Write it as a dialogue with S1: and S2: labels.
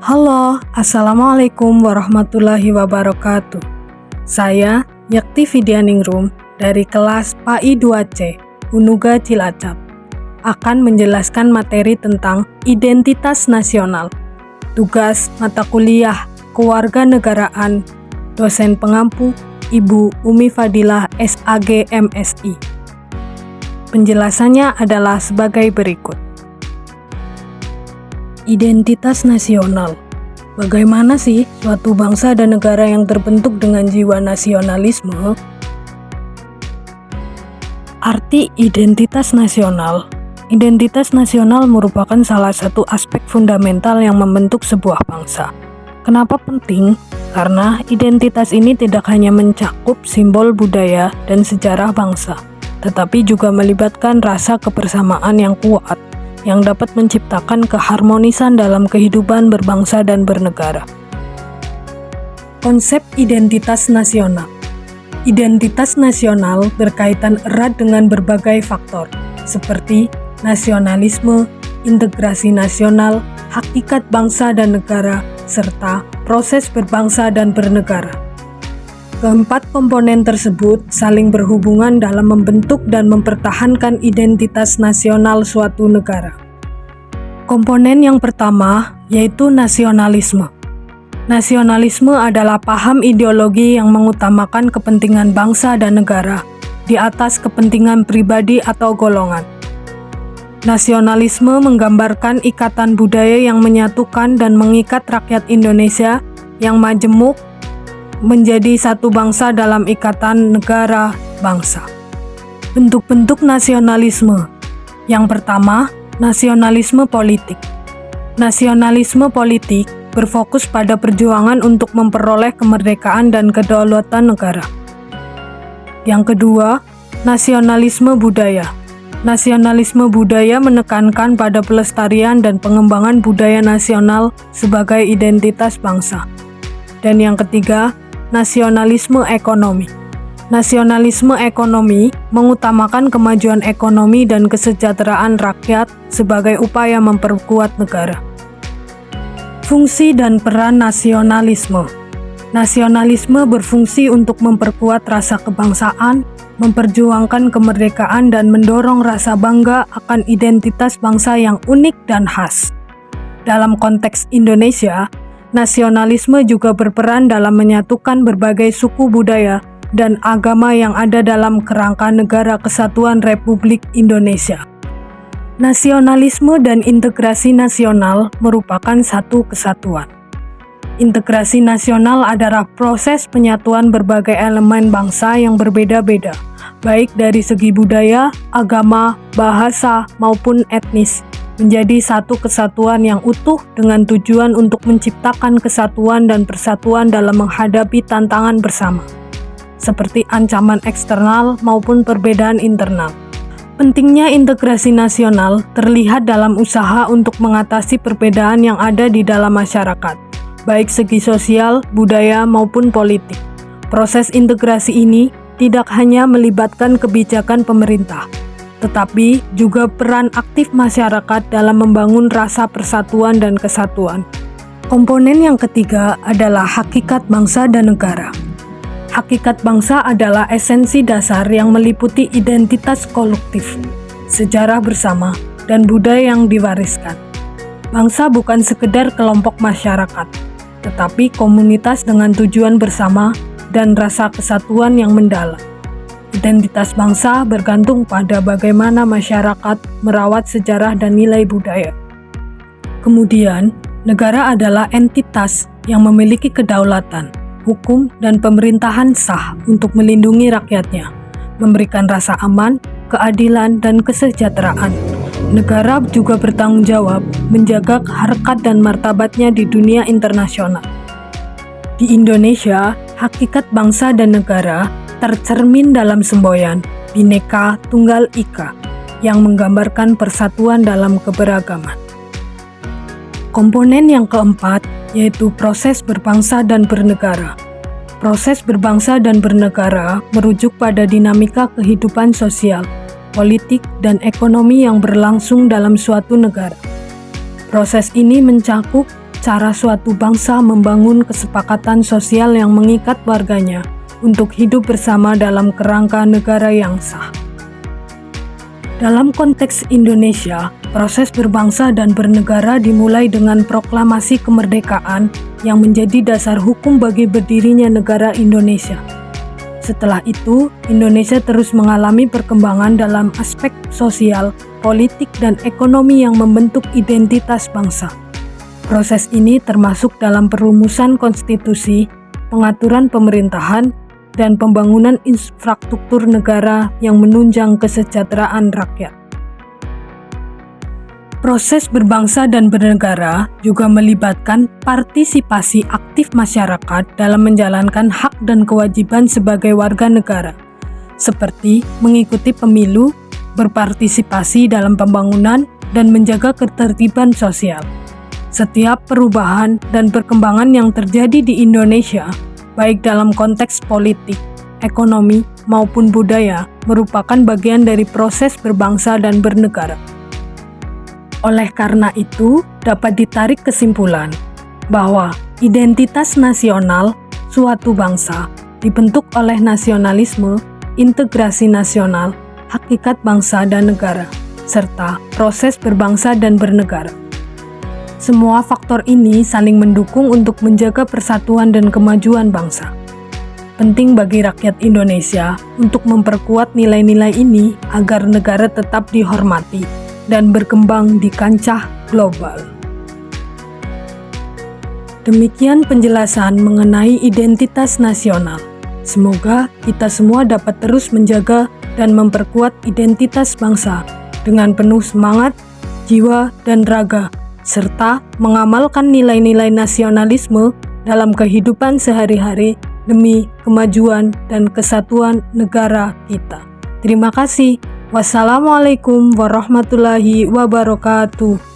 S1: Halo, Assalamualaikum warahmatullahi wabarakatuh. Saya Yakti Vidianingrum dari kelas PAI 2C, Unuga Cilacap, akan menjelaskan materi tentang identitas nasional. Tugas mata kuliah Kewarganegaraan, dosen pengampu Ibu Umi Fadilah SAG MSI. Penjelasannya adalah sebagai berikut. Identitas nasional. Bagaimana sih suatu bangsa dan negara yang terbentuk dengan jiwa nasionalisme? Arti identitas nasional. Identitas nasional merupakan salah satu aspek fundamental yang membentuk sebuah bangsa. Kenapa penting? Karena identitas ini tidak hanya mencakup simbol budaya dan sejarah bangsa, tetapi juga melibatkan rasa kebersamaan yang kuat yang dapat menciptakan keharmonisan dalam kehidupan berbangsa dan bernegara. Konsep identitas nasional. Identitas nasional berkaitan erat dengan berbagai faktor, seperti nasionalisme, integrasi nasional, hakikat bangsa dan negara, serta proses berbangsa dan bernegara. Keempat komponen tersebut saling berhubungan dalam membentuk dan mempertahankan identitas nasional suatu negara. Komponen yang pertama yaitu nasionalisme. Nasionalisme adalah paham ideologi yang mengutamakan kepentingan bangsa dan negara di atas kepentingan pribadi atau golongan. Nasionalisme menggambarkan ikatan budaya yang menyatukan dan mengikat rakyat Indonesia yang majemuk menjadi satu bangsa dalam ikatan negara bangsa. Bentuk-bentuk nasionalisme. Yang pertama, nasionalisme politik. Nasionalisme politik berfokus pada perjuangan untuk memperoleh kemerdekaan dan kedaulatan negara. Yang kedua, nasionalisme budaya. Nasionalisme budaya menekankan pada pelestarian dan pengembangan budaya nasional sebagai identitas bangsa. Dan yang ketiga, nasionalisme ekonomi. Nasionalisme ekonomi mengutamakan kemajuan ekonomi dan kesejahteraan rakyat sebagai upaya memperkuat negara. Fungsi dan peran nasionalisme. Nasionalisme berfungsi untuk memperkuat rasa kebangsaan, memperjuangkan kemerdekaan dan mendorong rasa bangga akan identitas bangsa yang unik dan khas. Dalam konteks Indonesia, nasionalisme juga berperan dalam menyatukan berbagai suku budaya dan agama yang ada dalam kerangka Negara Kesatuan Republik Indonesia. Nasionalisme dan integrasi nasional merupakan satu kesatuan. Integrasi nasional adalah proses penyatuan berbagai elemen bangsa yang berbeda-beda, baik dari segi budaya, agama, bahasa, maupun etnis, menjadi satu kesatuan yang utuh dengan tujuan untuk menciptakan kesatuan dan persatuan dalam menghadapi tantangan bersama, seperti ancaman eksternal maupun perbedaan internal. Pentingnya integrasi nasional terlihat dalam usaha untuk mengatasi perbedaan yang ada di dalam masyarakat, baik segi sosial, budaya, maupun politik. Proses integrasi ini tidak hanya melibatkan kebijakan pemerintah, tetapi juga peran aktif masyarakat dalam membangun rasa persatuan dan kesatuan. Komponen yang ketiga adalah hakikat bangsa dan negara. Hakikat bangsa adalah esensi dasar yang meliputi identitas kolektif, sejarah bersama, dan budaya yang diwariskan. Bangsa bukan sekedar kelompok masyarakat, tetapi komunitas dengan tujuan bersama dan rasa kesatuan yang mendalam. Identitas bangsa bergantung pada bagaimana masyarakat merawat sejarah dan nilai budaya. Kemudian, negara adalah entitas yang memiliki kedaulatan, hukum, dan pemerintahan sah untuk melindungi rakyatnya, memberikan rasa aman, keadilan, dan kesejahteraan. Negara juga bertanggung jawab menjaga harkat dan martabatnya di dunia internasional. Di Indonesia, hakikat bangsa dan negara tercermin dalam semboyan Bhinneka Tunggal Ika yang menggambarkan persatuan dalam keberagaman. Komponen yang keempat yaitu proses berbangsa dan bernegara. Proses berbangsa dan bernegara merujuk pada dinamika kehidupan sosial, politik, dan ekonomi yang berlangsung dalam suatu negara. Proses ini mencakup cara suatu bangsa membangun kesepakatan sosial yang mengikat warganya untuk hidup bersama dalam kerangka negara yang sah. Dalam konteks Indonesia, proses berbangsa dan bernegara dimulai dengan proklamasi kemerdekaan yang menjadi dasar hukum bagi berdirinya negara Indonesia. Setelah itu, Indonesia terus mengalami perkembangan dalam aspek sosial, politik, dan ekonomi yang membentuk identitas bangsa. Proses ini termasuk dalam perumusan konstitusi, pengaturan pemerintahan, dan pembangunan infrastruktur negara yang menunjang kesejahteraan rakyat. Proses berbangsa dan bernegara juga melibatkan partisipasi aktif masyarakat dalam menjalankan hak dan kewajiban sebagai warga negara, seperti mengikuti pemilu, berpartisipasi dalam pembangunan, dan menjaga ketertiban sosial. Setiap perubahan dan perkembangan yang terjadi di Indonesia, baik dalam konteks politik, ekonomi, maupun budaya, merupakan bagian dari proses berbangsa dan bernegara. Oleh karena itu, dapat ditarik kesimpulan bahwa identitas nasional suatu bangsa dibentuk oleh nasionalisme, integrasi nasional, hakikat bangsa dan negara, serta proses berbangsa dan bernegara. Semua faktor ini saling mendukung untuk menjaga persatuan dan kemajuan bangsa. Penting bagi rakyat Indonesia untuk memperkuat nilai-nilai ini agar negara tetap dihormati dan berkembang di kancah global. Demikian penjelasan mengenai identitas nasional. Semoga kita semua dapat terus menjaga dan memperkuat identitas bangsa dengan penuh semangat, jiwa, dan raga, serta mengamalkan nilai-nilai nasionalisme dalam kehidupan sehari-hari demi kemajuan dan kesatuan negara kita. Terima kasih. Wassalamualaikum warahmatullahi wabarakatuh.